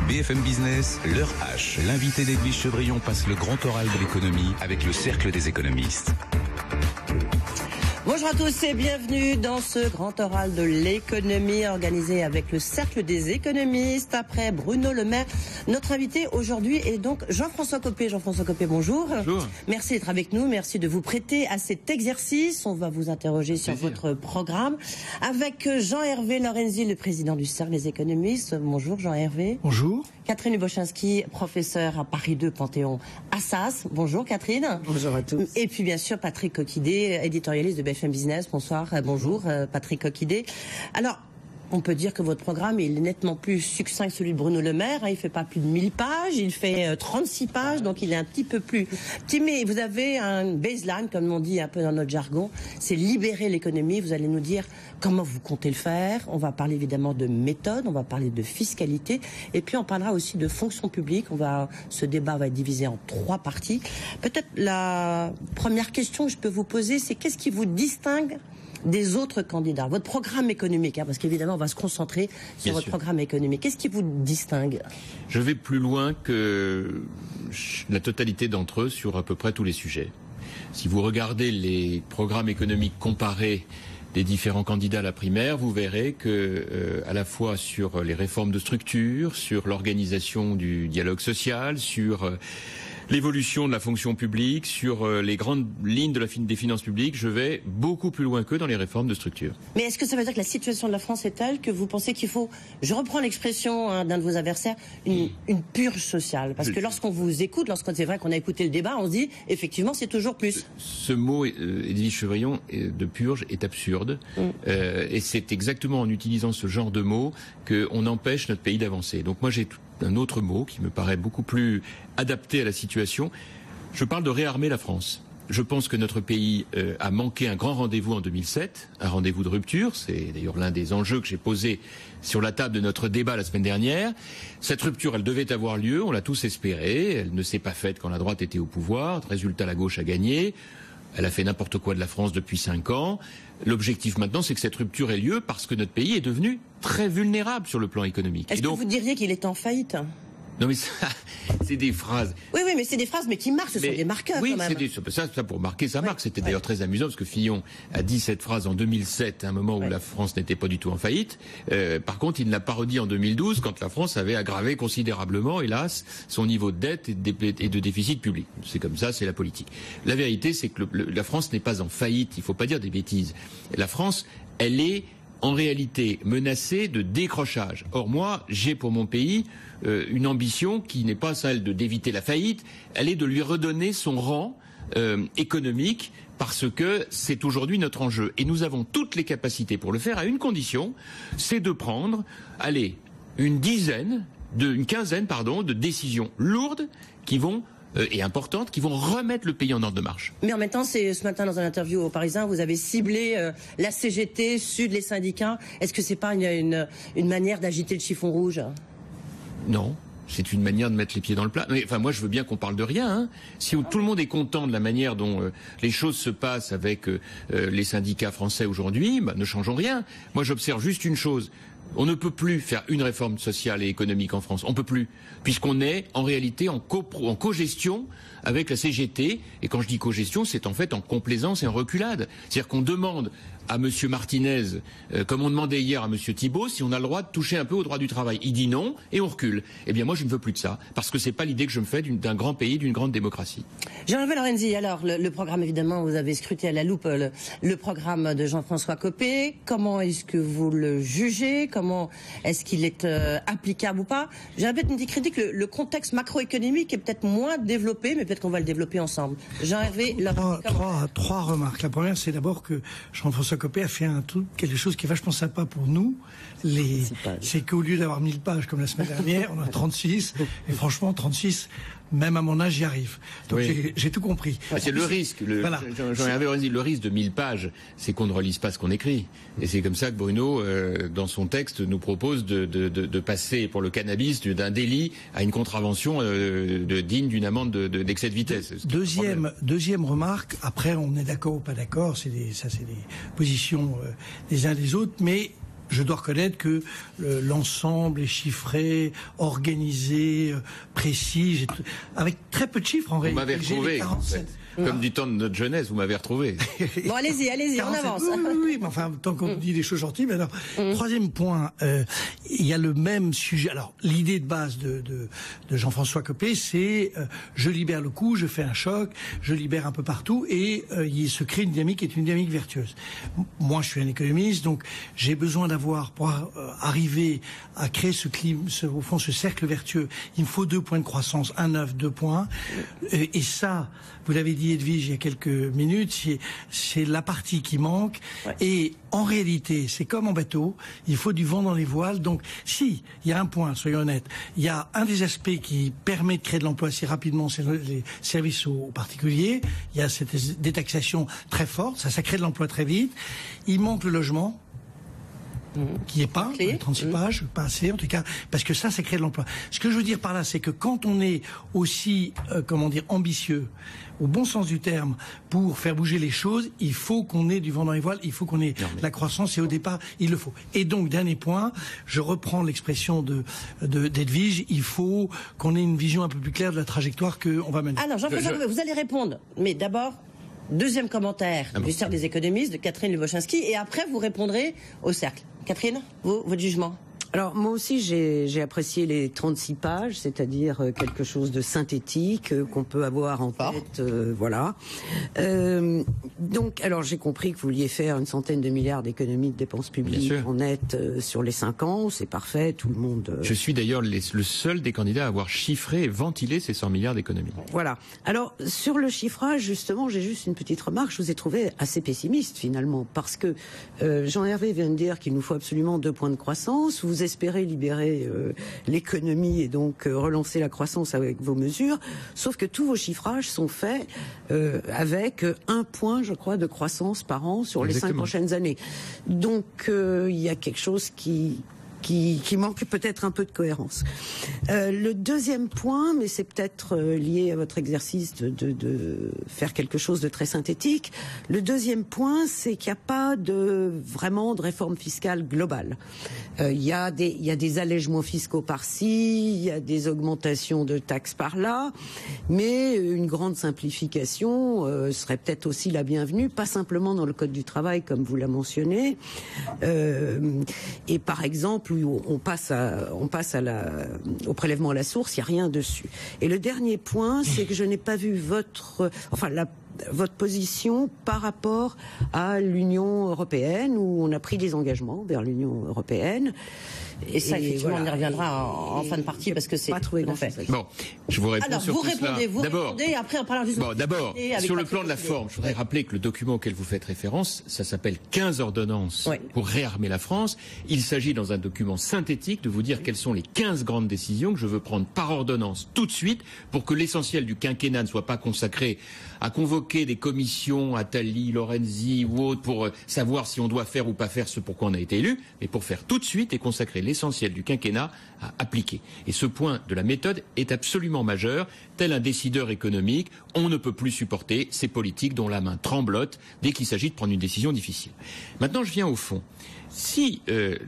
BFM Business, l'heure H. L'invité d'Edwige Chevrillon passe le grand oral de l'économie avec le Cercle des économistes. Bonjour à tous et bienvenue dans ce grand oral de l'économie organisé avec le Cercle des économistes. Après Bruno Le Maire, notre invité aujourd'hui est donc Jean-François Copé. Jean-François Copé, bonjour. Bonjour. Merci d'être avec nous, merci de vous prêter à cet exercice. On va vous interroger sur votre programme avec Jean-Hervé Lorenzi, le président du Cercle des économistes. Bonjour Jean-Hervé. Bonjour. Catherine Lubochinski, professeure à Paris 2 Panthéon Assas. Bonjour Catherine. Bonjour à tous. Et puis bien sûr Patrick Coquidé, éditorialiste de BFM Business. Bonsoir, bonjour Patrick Coquidé. Alors, on peut dire que votre programme il est nettement plus succinct que celui de Bruno Le Maire. Il fait pas plus de 1000 pages, il fait 36 pages, donc il est un petit peu plus petit. Mais vous avez un baseline, comme on dit un peu dans notre jargon, c'est libérer l'économie. Vous allez nous dire comment vous comptez le faire. On va parler évidemment de méthode, on va parler de fiscalité, et puis on parlera aussi de fonction publique. Ce débat va être divisé en 3 parties. Peut-être la première question que je peux vous poser, c'est qu'est-ce qui vous distingue des autres candidats, votre programme économique, parce qu'évidemment on va se concentrer sur votre programme économique. Qu'est-ce qui vous distingue? Je vais plus loin que la totalité d'entre eux sur à peu près tous les sujets. Si vous regardez les programmes économiques comparés des différents candidats à la primaire, vous verrez que à la fois sur les réformes de structure, sur l'organisation du dialogue social, sur l'évolution de la fonction publique, sur les grandes lignes des finances publiques, je vais beaucoup plus loin qu'eux dans les réformes de structure. Mais est-ce que ça veut dire que la situation de la France est telle que vous pensez qu'il faut, je reprends l'expression d'un de vos adversaires, une purge sociale? Parce que lorsqu'on vous écoute, c'est vrai qu'on a écouté le débat, on se dit, effectivement, c'est toujours plus. Ce mot, Edwige Chevrillon, de purge, est absurde. Et c'est exactement en utilisant ce genre de mots qu'on empêche notre pays d'avancer. Donc moi, j'ai un autre mot qui me paraît beaucoup plus adapté à la situation. Je parle de réarmer la France. Je pense que notre pays a manqué un grand rendez-vous en 2007, un rendez-vous de rupture. C'est d'ailleurs l'un des enjeux que j'ai posé sur la table de notre débat la semaine dernière. Cette rupture, elle devait avoir lieu, on l'a tous espéré. Elle ne s'est pas faite quand la droite était au pouvoir. Résultat, la gauche a gagné. Elle a fait n'importe quoi de la France depuis 5 ans. L'objectif maintenant, c'est que cette rupture ait lieu parce que notre pays est devenu très vulnérable sur le plan économique. Est-ce que vous diriez qu'il est en faillite? Non mais ça, c'est des phrases. Oui, mais c'est des phrases, mais qui marquent, ce sont des marqueurs quand même. Oui, ça pour marquer, ça marque. C'était d'ailleurs très amusant parce que Fillon a dit cette phrase en 2007, à un moment où la France n'était pas du tout en faillite. Par contre, il ne l'a pas redit en 2012, quand la France avait aggravé considérablement, hélas, son niveau de dette et de déficit public. C'est comme ça, c'est la politique. La vérité, c'est que la France n'est pas en faillite. Il ne faut pas dire des bêtises. La France, elle est en réalité menacée de décrochage. Or moi, j'ai pour mon pays une ambition qui n'est pas celle d'éviter la faillite, elle est de lui redonner son rang économique parce que c'est aujourd'hui notre enjeu. Et nous avons toutes les capacités pour le faire à une condition, c'est de prendre, une quinzaine de décisions lourdes qui vont et importantes qui vont remettre le pays en ordre de marche. Mais en même temps, ce matin dans une interview au Parisien, vous avez ciblé la CGT, Sud, les syndicats. Est-ce que c'est pas une manière d'agiter le chiffon rouge? Non. C'est une manière de mettre les pieds dans le plat. Mais, enfin, moi, je veux bien qu'on parle de rien. Si tout le monde est content de la manière dont les choses se passent avec les syndicats français aujourd'hui, ne changeons rien. Moi, j'observe juste une chose. On ne peut plus faire une réforme sociale et économique en France. On ne peut plus. Puisqu'on est, en réalité, en co-gestion avec la CGT. Et quand je dis co-gestion, c'est en fait en complaisance et en reculade. C'est-à-dire qu'on demande à M. Martinez, comme on demandait hier à M. Thibault, si on a le droit de toucher un peu au droit du travail. Il dit non, et on recule. Eh bien, moi, je ne veux plus de ça. Parce que c'est pas l'idée que je me fais d'un grand pays, d'une grande démocratie. Jean-Hervé Lorenzi, alors, le programme, évidemment, vous avez scruté à la loupe le programme de Jean-François Copé. Comment est-ce que vous le jugez? Comment est-ce qu'il est applicable ou pas? J'ai peut-être une petite critique, le contexte macroéconomique est peut-être moins développé, mais peut-être qu'on va le développer ensemble. Jean-Hervé Lorenzi. Trois remarques. La première, c'est d'abord que Jean-François Copé a fait quelque chose qui est vachement sympa pour nous. C'est qu'au lieu d'avoir 1000 pages comme la semaine dernière, on a 36. Et franchement, 36, même à mon âge, j'y arrive. Donc j'ai tout compris. C'est le risque. Jean-Hervé Lorenzi, le risque de 1000 pages, c'est qu'on ne relise pas ce qu'on écrit. Et c'est comme ça que Bruno, dans son texte, nous propose de passer pour le cannabis d'un délit à une contravention digne d'une amende d'excès de vitesse. Deuxième remarque, après on est d'accord ou pas d'accord, c'est des positions des uns des autres, mais je dois reconnaître que l'ensemble est chiffré, organisé, précis, avec très peu de chiffres en réalité. Vous m'avez retrouvé, en fait. Comme du temps de notre jeunesse, vous m'avez retrouvé. Bon, allez-y, on avance. Oui, mais enfin, tant qu'on dit des choses gentilles. Mais alors, troisième point, il y a le même sujet. Alors, l'idée de base de Jean-François Copé, c'est je libère le coût, je fais un choc, je libère un peu partout, et il se crée une dynamique qui est une dynamique vertueuse. Moi, je suis un économiste, donc j'ai besoin d'avoir, pour arriver à créer au fond, ce cercle vertueux, il me faut 2 points de croissance, 1,9, 2 points, et ça, vous l'avez dit, Edwige, il y a quelques minutes, c'est la partie qui manque. Ouais. Et en réalité, c'est comme en bateau, il faut du vent dans les voiles. Donc, si, il y a un point, soyons honnêtes, il y a un des aspects qui permet de créer de l'emploi assez rapidement, c'est les services aux particuliers. Il y a cette détaxation très forte, ça crée de l'emploi très vite. Il manque le logement, qui est pas, 36 pages, pas assez en tout cas, parce que ça crée de l'emploi. Ce que je veux dire par là, c'est que quand on est aussi, ambitieux, au bon sens du terme, pour faire bouger les choses, il faut qu'on ait du vent dans les voiles, il faut qu'on ait de la croissance, et au départ, il le faut. Et donc, dernier point, je reprends l'expression d'Edwige, il faut qu'on ait une vision un peu plus claire de la trajectoire qu'on va mener. Alors, Jean-François, vous allez répondre, mais d'abord, deuxième commentaire du Cercle des économistes de Catherine Lubochinski, et après, vous répondrez au Cercle. Catherine, votre jugement? Alors moi aussi j'ai apprécié les 36 pages, c'est-à-dire quelque chose de synthétique qu'on peut avoir en tête, voilà. Donc alors j'ai compris que vous vouliez faire une centaine de milliards d'économies de dépenses publiques en net sur les 5 ans, c'est parfait, tout le monde. Je suis d'ailleurs le seul des candidats à avoir chiffré et ventilé ces 100 milliards d'économies. Voilà. Alors sur le chiffrage justement, j'ai juste une petite remarque, je vous ai trouvé assez pessimiste finalement, parce que Jean-Hervé vient de dire qu'il nous faut absolument 2 points de croissance. Vous espérez libérer l'économie et donc relancer la croissance avec vos mesures, sauf que tous vos chiffrages sont faits avec 1 point, je crois, de croissance par an sur les 5 prochaines années. Donc il y a quelque chose qui manque peut-être un peu de cohérence. Le deuxième point, mais c'est peut-être lié à votre exercice de faire quelque chose de très synthétique, le deuxième point, c'est qu'il n'y a pas vraiment de réforme fiscale globale. Il y a des allègements fiscaux par-ci, il y a des augmentations de taxes par-là, mais une grande simplification serait peut-être aussi la bienvenue, pas simplement dans le Code du travail, comme vous l'avez mentionné, et par exemple, on passe au prélèvement à la source, il n'y a rien dessus. Et le dernier point, c'est que je n'ai pas vu votre position par rapport à l'Union européenne, où on a pris des engagements vers l'Union européenne. Et ça, effectivement, on y reviendra en fin de partie, parce que c'est pas trouvé grand-chose. Bon, je vous réponds sur tout cela. Vous répondez, après on parlera juste. Bon, d'abord, sur le plan de la forme, je voudrais rappeler que le document auquel vous faites référence, ça s'appelle 15 ordonnances pour réarmer la France. Il s'agit, dans un document synthétique, de vous dire quelles sont les 15 grandes décisions que je veux prendre par ordonnance tout de suite, pour que l'essentiel du quinquennat ne soit pas consacré à convoquer des commissions, Attali, Lorenzi ou autres, pour savoir si on doit faire ou pas faire ce pour quoi on a été élu, mais pour faire tout de suite et consacrer l'essentiel du quinquennat à appliquer. Et ce point de la méthode est absolument majeur. Tel un décideur économique, on ne peut plus supporter ces politiques dont la main tremblote dès qu'il s'agit de prendre une décision difficile. Maintenant, je viens au fond. Si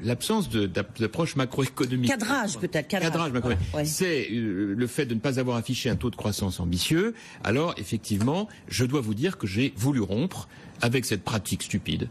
l'absence d'approche macroéconomique... Cadrage peut-être. Cadrage macroéconomique. Ouais. C'est le fait de ne pas avoir affiché un taux de croissance ambitieux. Alors, effectivement, je dois vous dire que j'ai voulu rompre avec cette pratique stupide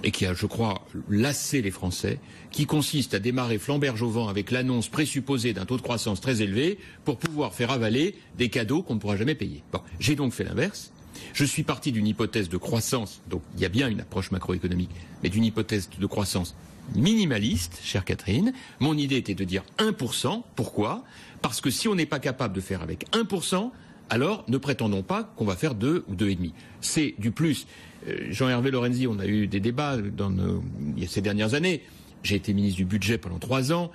et qui a, je crois, lassé les Français, qui consiste à démarrer flamberge au vent avec l'annonce présupposée d'un taux de croissance très élevé pour pouvoir faire avaler des cadeaux qu'on ne pourra jamais payer. Bon, j'ai donc fait l'inverse. Je suis parti d'une hypothèse de croissance, donc il y a bien une approche macroéconomique, mais d'une hypothèse de croissance minimaliste, chère Catherine. Mon idée était de dire 1%. Pourquoi ? Parce que si on n'est pas capable de faire avec 1%, alors ne prétendons pas qu'on va faire 2 ou 2,5. C'est du plus. Jean-Hervé Lorenzi, on a eu des débats ces dernières années. J'ai été ministre du budget pendant 3 ans.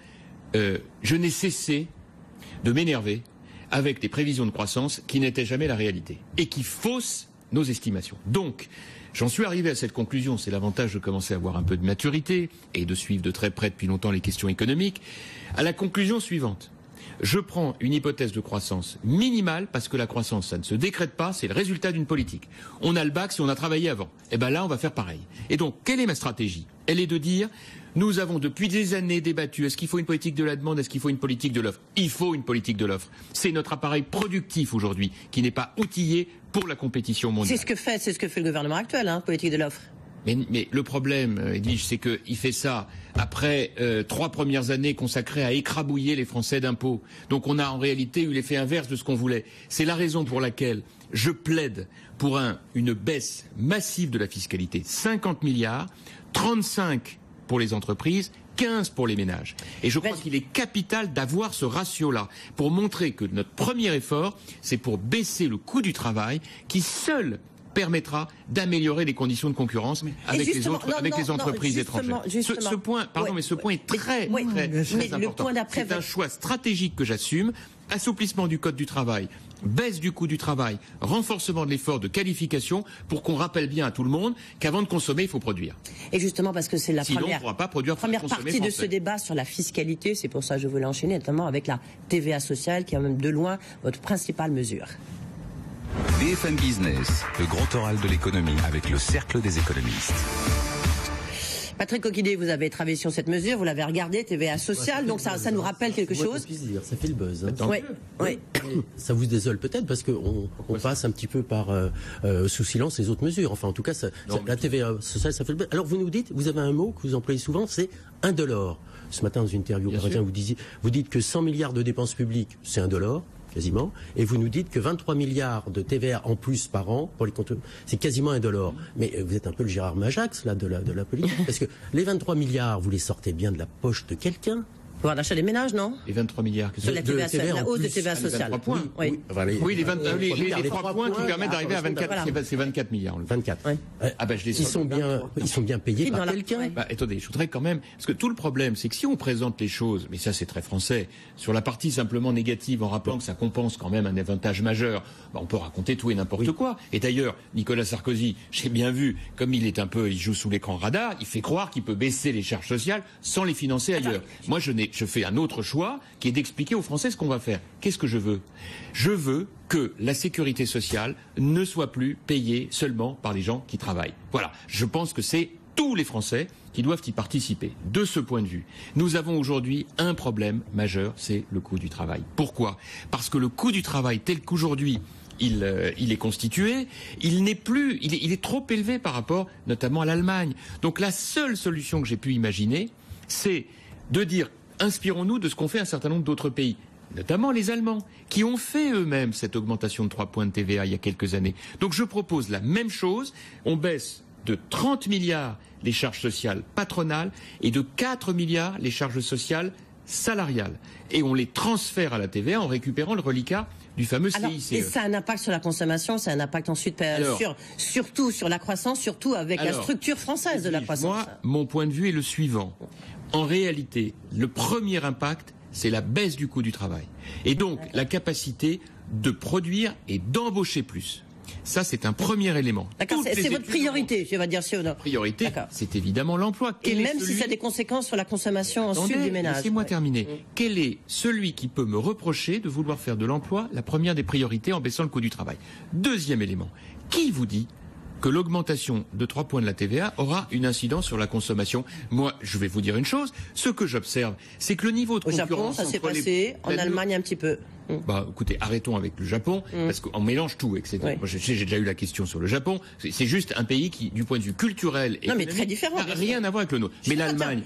Je n'ai cessé de m'énerver avec des prévisions de croissance qui n'étaient jamais la réalité et qui faussent nos estimations. Donc, j'en suis arrivé à cette conclusion, c'est l'avantage de commencer à avoir un peu de maturité et de suivre de très près depuis longtemps les questions économiques, à la conclusion suivante. Je prends une hypothèse de croissance minimale parce que la croissance, ça ne se décrète pas, c'est le résultat d'une politique. On a le bac si on a travaillé avant. Et bien là, on va faire pareil. Et donc, quelle est ma stratégie ? Elle est de dire, Nous avons depuis des années débattu, est-ce qu'il faut une politique de la demande, est-ce qu'il faut une politique de l'offre? Il faut une politique de l'offre. C'est notre appareil productif aujourd'hui qui n'est pas outillé pour la compétition mondiale. C'est ce que fait le gouvernement actuel, politique de l'offre. Mais le problème, Edwige, c'est qu'il fait ça après 3 premières années consacrées à écrabouiller les Français d'impôts. Donc on a en réalité eu l'effet inverse de ce qu'on voulait. C'est la raison pour laquelle je plaide pour une baisse massive de la fiscalité. 50 milliards, 35 pour les entreprises, 15 pour les ménages. Et je crois qu'il est capital d'avoir ce ratio-là pour montrer que notre premier effort, c'est pour baisser le coût du travail qui seul permettra d'améliorer les conditions de concurrence avec les entreprises étrangères. Ce point est très important. C'est un choix stratégique que j'assume. Assouplissement du code du travail, baisse du coût du travail, renforcement de l'effort de qualification pour qu'on rappelle bien à tout le monde qu'avant de consommer, il faut produire. Et justement parce que c'est la Sinon, on pourra pas produire, première partie de ce débat sur la fiscalité, c'est pour ça que je voulais enchaîner, notamment avec la TVA sociale qui est même de loin votre principale mesure. BFM Business, le grand oral de l'économie avec le cercle des économistes. Patrick Coquidé, vous avez travaillé sur cette mesure, vous l'avez regardée, TVA sociale, donc ça nous rappelle quelque chose. Ça fait le buzz. Oui. Ça vous désole peut-être parce qu'on passe un petit peu sous silence les autres mesures. Enfin, en tout cas, la TVA sociale, ça fait le buzz. Alors, vous nous dites, vous avez un mot que vous employez souvent, c'est indolore. Ce matin, dans une interview Parisien, vous dites que 100 milliards de dépenses publiques, c'est indolore. Quasiment, et vous nous dites que 23 milliards de TVA en plus par an pour les comptes, c'est quasiment indolore. Mais vous êtes un peu le Gérard Majax là de la politique, parce que les 23 milliards, vous les sortez bien de la poche de quelqu'un. Pouvoir d'achat des ménages, non? Les 23 milliards. La hausse de TVA sociale. 23 points. Oui, les 3 points qui permettent d'arriver à 24. C'est 24 milliards. 24. Oui. Ils sont bien payés par quelqu'un. Attendez, je voudrais quand même, parce que tout le problème, c'est que si on présente les choses, mais ça c'est très français, sur la partie simplement négative, en rappelant que ça compense quand même un avantage majeur, on peut raconter tout et n'importe quoi. Et d'ailleurs, Nicolas Sarkozy, j'ai bien vu, comme il joue sous l'écran radar, il fait croire qu'il peut baisser les charges sociales sans les financer ailleurs. Moi, je fais un autre choix qui est d'expliquer aux Français ce qu'on va faire. Qu'est-ce que je veux? Je veux que la sécurité sociale ne soit plus payée seulement par les gens qui travaillent. Voilà. Je pense que c'est tous les Français qui doivent y participer. De ce point de vue, nous avons aujourd'hui un problème majeur, c'est le coût du travail. Pourquoi? Parce que le coût du travail tel qu'aujourd'hui il est constitué, il est trop élevé par rapport notamment à l'Allemagne. Donc la seule solution que j'ai pu imaginer, c'est de dire inspirons-nous de ce qu'ont fait un certain nombre d'autres pays, notamment les Allemands, qui ont fait eux-mêmes cette augmentation de 3 points de TVA il y a quelques années. Donc je propose la même chose, on baisse de 30 milliards les charges sociales patronales et de 4 milliards les charges sociales salariales. Et on les transfère à la TVA en récupérant le reliquat du fameux CICE. Et ça a un impact sur la consommation, ça a un impact ensuite surtout sur la croissance, surtout avec la structure française de la croissance. Moi, mon point de vue est le suivant. En réalité, le premier impact, c'est la baisse du coût du travail. Et donc, la capacité de produire et d'embaucher plus. Ça, c'est un premier élément. D'accord, c'est votre priorité, je vais dire si ou non. Priorité, c'est évidemment l'emploi. Et même si ça a des conséquences sur la consommation ensuite du ménage. Laissez-moi terminer. Quel est celui qui peut me reprocher de vouloir faire de l'emploi la première des priorités en baissant le coût du travail? Deuxième élément. Qui vous dit que l'augmentation de 3 points de la TVA aura une incidence sur la consommation? Moi, je vais vous dire une chose. Ce que j'observe, c'est que le niveau de concurrence... Au Japon, ça s'est passé. En Allemagne, un petit peu. Écoutez, arrêtons avec le Japon, parce qu'on mélange tout, etc. Oui. Moi, j'ai déjà eu la question sur le Japon. C'est juste un pays qui, du point de vue culturel et mais très différent, n'a rien à voir avec le nôtre. Mais l'Allemagne,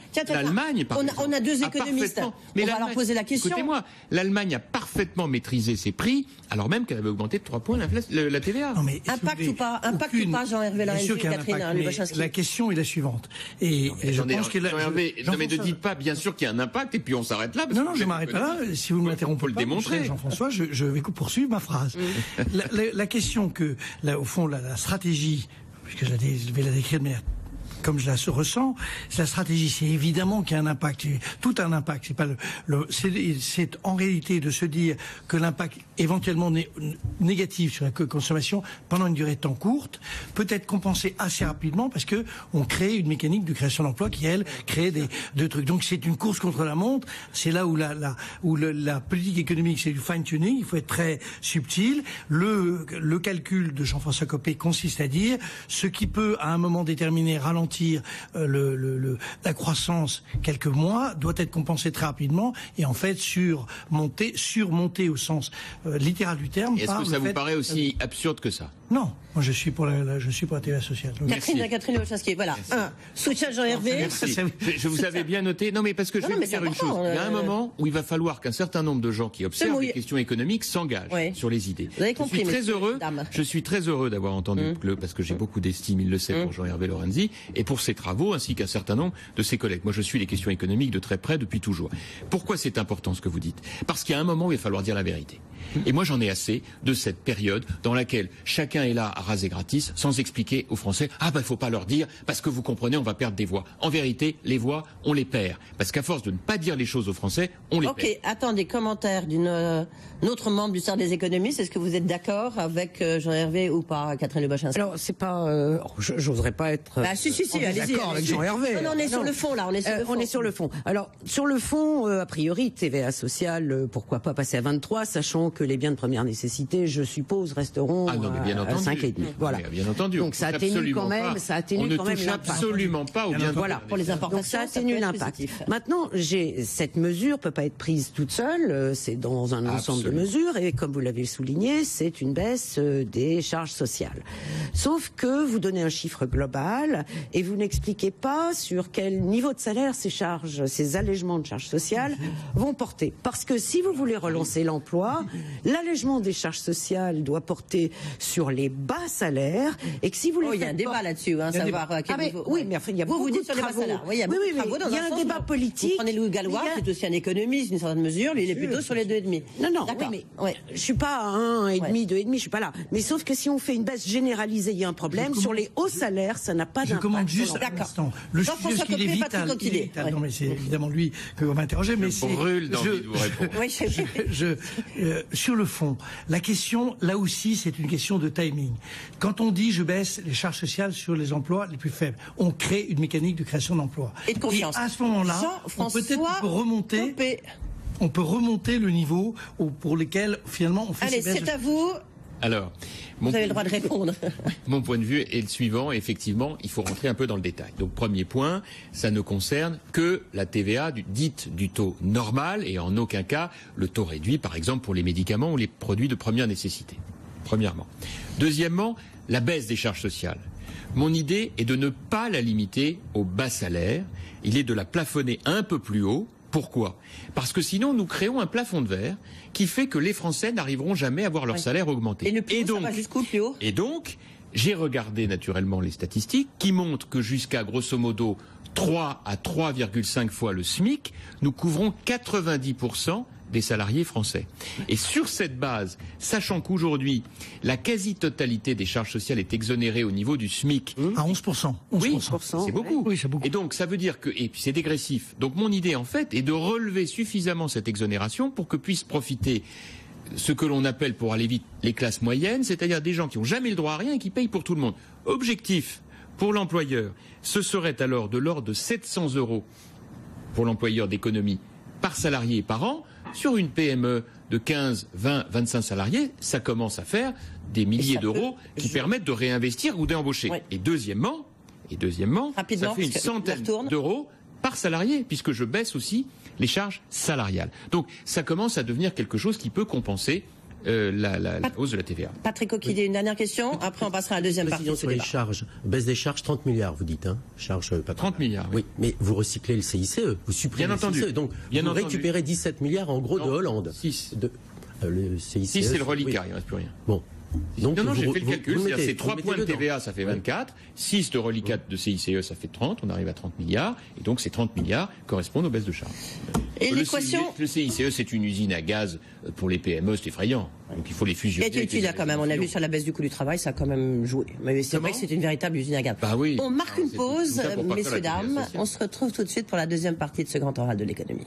on a deux économistes. On va leur poser la question. Écoutez-moi, l'Allemagne a parfaitement maîtrisé ses prix, alors même qu'elle avait augmenté de 3 points la TVA. Non, mais impact ou pas, Jean-Hervé Lorenzi, Catherine Lebachinski. La question est la suivante. Et je pense que Jean-Hervé, ne dites pas, bien sûr qu'il y a un impact, et puis on s'arrête là. Non, je m'arrête pas là. Si vous ne m'interrompez pas, le démontrer. Jean-François, je vais poursuivre ma phrase. La question que, là, au fond, la stratégie, puisque je vais la décrire de manière comme je la ressens, la stratégie, c'est évidemment qu'il y a un impact, tout un impact. C'est pas c'est en réalité de se dire que l'impact éventuellement négatif sur la consommation pendant une durée de temps courte peut être compensé assez rapidement parce que on crée une mécanique de création d'emplois qui elle crée des trucs. Donc c'est une course contre la montre. C'est là où la politique économique c'est du fine tuning. Il faut être très subtil. Le calcul de Jean-François Copé consiste à dire ce qui peut à un moment déterminé ralentir ralentir la croissance quelques mois, doit être compensée très rapidement et en fait surmontée au sens littéral du terme. Est-ce que ça vous paraît aussi absurde que ça? Non, moi je suis pour la TVA sociale. Catherine Wojcicki, voilà. Soutien Jean-Hervé. Merci. Je vous avais bien noté. Non, mais parce que je vais vous dire une chose. Il y a un moment où il va falloir qu'un certain nombre de gens qui observent les questions économiques s'engagent sur les idées. Vous avez compris, je suis très heureux d'avoir entendu parce que j'ai beaucoup d'estime, il le sait, pour Jean-Hervé Lorenzi et pour ses travaux ainsi qu'un certain nombre de ses collègues. Moi, je suis les questions économiques de très près depuis toujours. Pourquoi c'est important ce que vous dites? Parce qu'il y a un moment où il va falloir dire la vérité. Et moi, j'en ai assez de cette période dans laquelle chacun est là à raser gratis sans expliquer aux Français « Ah il faut pas leur dire parce que vous comprenez, on va perdre des voix ». En vérité, les voix, on les perd. Parce qu'à force de ne pas dire les choses aux Français, on les perd. Ok, attendez, commentaire d'une autre membre du Cercle des économistes. Est-ce que vous êtes d'accord avec Jean-Hervé ou pas, Catherine Lebachin? Alors, c'est pas... j'oserais pas être si, d'accord avec Jean-Hervé. Non, on est sur le fond, là. On est sur le fond. Alors, sur le fond, a priori, TVA sociale, pourquoi pas passer à 23, sachant que les biens de première nécessité, je suppose, resteront à 5,5. Voilà. Bien entendu. Donc ça atténue quand même, on ne touche absolument pas aux biens de voilà. Pour les importations, donc ça atténue l'impact. Maintenant, cette mesure peut pas être prise toute seule, c'est dans un ensemble de mesures et comme vous l'avez souligné, c'est une baisse des charges sociales. Sauf que vous donnez un chiffre global et vous n'expliquez pas sur quel niveau de salaire ces allègements de charges sociales vont porter. Parce que si vous voulez relancer l'emploi, l'allègement des charges sociales doit porter sur les bas salaires et que si vous il y a un débat là-dessus, savoir à quel niveau. Oui, mais il y a beaucoup de travaux. Il y a un débat politique. Vous prenez Louis Gallois, qui est aussi un économiste, d'une certaine mesure, lui il est plutôt sur les 2,5. Non, mais je suis pas à 1,5, 2,5, je suis pas là. Mais sauf que si on fait une baisse généralisée, il y a un problème. Sur les hauts salaires, ça n'a pas d'impact. Je commande juste un instant. Le sujet qu'il est vital. Non, mais c'est évidemment lui que vous m'interrogez, mais c'est... brûle d'envie de vous répondre. Sur le fond, la question, là aussi, c'est une question de timing. Quand on dit je baisse les charges sociales sur les emplois les plus faibles, on crée une mécanique de création d'emplois. Et de confiance. Et à ce moment-là, on peut remonter le niveau pour lequel finalement on fait ces baisses. Allez, c'est à vous. Alors, vous avez le droit de répondre. Mon point de vue est le suivant. Effectivement, il faut rentrer un peu dans le détail. Donc, premier point, ça ne concerne que la TVA dite du taux normal et en aucun cas le taux réduit, par exemple, pour les médicaments ou les produits de première nécessité. Premièrement. Deuxièmement, la baisse des charges sociales. Mon idée est de ne pas la limiter aux bas salaires. Il est de la plafonner un peu plus haut. Pourquoi? Parce que sinon, nous créons un plafond de verre qui fait que les Français n'arriveront jamais à voir leur salaire augmenter. Et le plus haut, ça va jusqu'au plus haut. Et donc, j'ai regardé naturellement les statistiques qui montrent que jusqu'à grosso modo 3 à 3,5 fois le SMIC, nous couvrons 90% des salariés français. Et sur cette base, sachant qu'aujourd'hui, la quasi-totalité des charges sociales est exonérée au niveau du SMIC. À 11%. Oui, c'est beaucoup. Oui, c'est beaucoup. Et donc, ça veut dire que, et puis c'est dégressif. Donc, mon idée, en fait, est de relever suffisamment cette exonération pour que puissent profiter ce que l'on appelle, pour aller vite, les classes moyennes, c'est-à-dire des gens qui n'ont jamais le droit à rien et qui payent pour tout le monde. Objectif, pour l'employeur, ce serait alors de l'ordre de 700 € pour l'employeur d'économie par salarié et par an. Sur une PME de 15, 20, 25 salariés, ça commence à faire des milliers d'euros qui permettent de réinvestir ou d'embaucher. Oui. Et deuxièmement, ça fait une centaine d'euros par salarié, puisque je baisse aussi les charges salariales. Donc ça commence à devenir quelque chose qui peut compenser la hausse de la TVA. Patrick Coquidé, une dernière question. Après, on passera à la deuxième partie. Sur les charges, baisse des charges, 30 milliards, vous dites, hein, charges patronales. 30 milliards, oui. Mais vous recyclez le CICE, vous supprimez le CICE. Donc, vous récupérez 17 milliards, en gros, de Hollande. 6. Le CICE. 6, c'est le reliquat, il ne reste plus rien. Bon. Donc, non, j'ai fait le calcul, c'est 3 points de TVA, ça fait 24, 6 de reliquat de CICE, ça fait 30, on arrive à 30 milliards, et donc ces 30 milliards correspondent aux baisses de charges. Et l'équation... Le CICE, c'est une usine à gaz pour les PME, c'est effrayant. Donc il faut les fusionner. Et tu quand même, on a vu sur la baisse du coût du travail, ça a quand même joué. Mais c'est vrai que c'est une véritable usine à gaz. Bah oui. On marque une pause, messieurs, dames, on se retrouve tout de suite pour la deuxième partie de ce grand oral de l'économie.